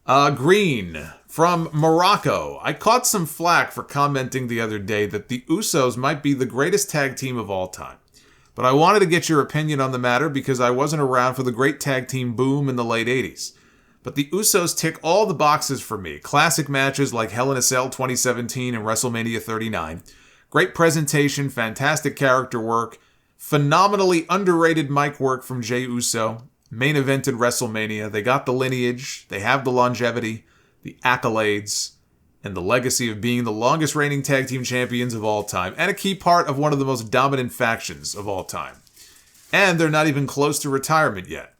Green from Morocco. I caught some flack for commenting the other day that the Usos might be the greatest tag team of all time. But I wanted to get your opinion on the matter because I wasn't around for the great tag team boom in the late 80s. But the Usos tick all the boxes for me. Classic matches like Hell in a Cell 2017 and WrestleMania 39. Great presentation, fantastic character work, phenomenally underrated mic work from Jey Uso. Main evented WrestleMania. They got the lineage, they have the longevity, the accolades, and the legacy of being the longest reigning tag team champions of all time, and a key part of one of the most dominant factions of all time. And they're not even close to retirement yet.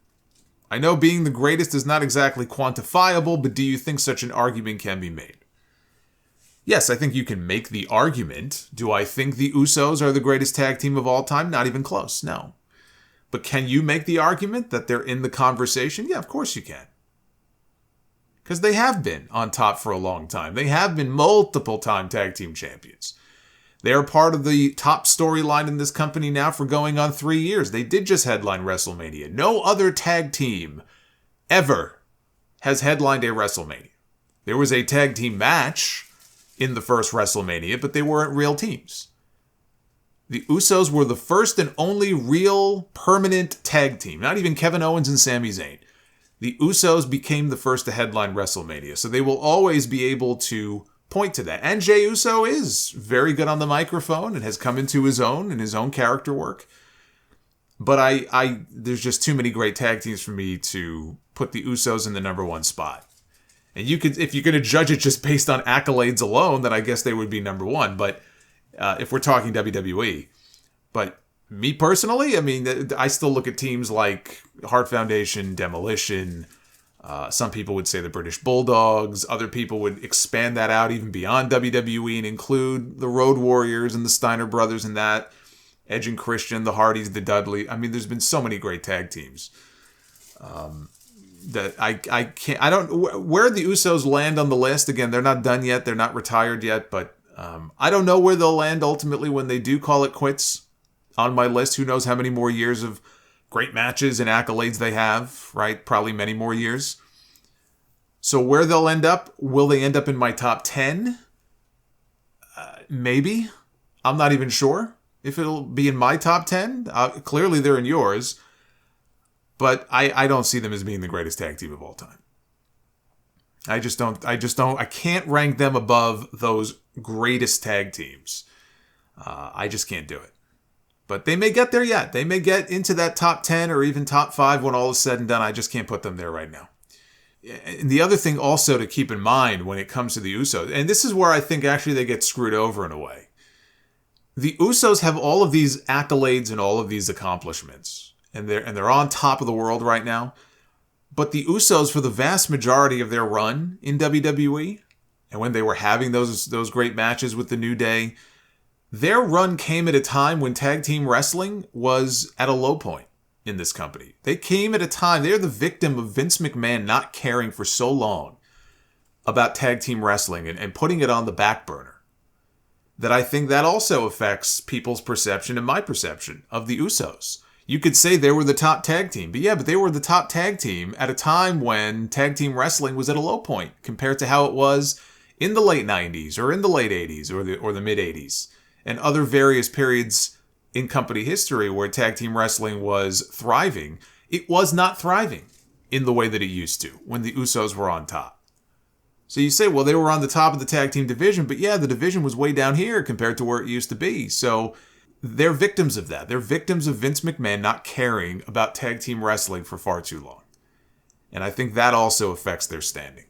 I know being the greatest is not exactly quantifiable, but do you think such an argument can be made? Yes, I think you can make the argument. Do I think the Usos are the greatest tag team of all time? Not even close, no. But can you make the argument that they're in the conversation? Yeah, of course you can. Because they have been on top for a long time. They have been multiple-time tag team champions. They are part of the top storyline in this company now for going on 3 years. They did just headline WrestleMania. No other tag team ever has headlined a WrestleMania. There was a tag team match in the first WrestleMania, but they weren't real teams. The Usos were the first and only real permanent tag team. Not even Kevin Owens and Sami Zayn. The Usos became the first to headline WrestleMania. So they will always be able to point to that. And Jey Uso is very good on the microphone and has come into his own and his own character work. But there's just too many great tag teams for me to put the Usos in the number one spot. And you could, if you're going to judge it just based on accolades alone, then I guess they would be number one. But if we're talking WWE. But me personally, I mean, I still look at teams like Hart Foundation, Demolition. Some people would say the British Bulldogs. Other people would expand that out even beyond WWE and include the Road Warriors and the Steiner Brothers and that. Edge and Christian, the Hardys, the Dudley. I mean, there's been so many great tag teams. That I can't, I don't, where the Usos land on the list, again, they're not done yet. They're not retired yet, but I don't know where they'll land ultimately when they do call it quits on my list. Who knows how many more years of great matches and accolades they have, right? Probably many more years. So where they'll end up, will they end up in my top 10? Maybe. I'm not even sure if it'll be in my top 10. Clearly they're in yours. But I don't see them as being the greatest tag team of all time. I can't rank them above those greatest tag teams. I just can't do it. But they may get there yet. They may get into that top 10 or even top 5 when all is said and done. I just can't put them there right now. And the other thing also to keep in mind when it comes to the Usos, and this is where I think actually they get screwed over in a way. The Usos have all of these accolades and all of these accomplishments. And they're on top of the world right now. But the Usos, for the vast majority of their run in WWE, and when they were having those great matches with the New Day, their run came at a time when tag team wrestling was at a low point in this company. They came at a time, they're the victim of Vince McMahon not caring for so long about tag team wrestling and putting it on the back burner, that I think that also affects people's perception and my perception of the Usos. You could say they were the top tag team, but they were the top tag team at a time when tag team wrestling was at a low point compared to how it was in the late 90s or in the late 80s or the mid 80s and other various periods in company history where tag team wrestling was thriving. It was not thriving in the way that it used to when the Usos were on top. So you say, well, they were on the top of the tag team division, but yeah, the division was way down here compared to where it used to be. So they're victims of that. They're victims of Vince McMahon not caring about tag team wrestling for far too long. And I think that also affects their standing.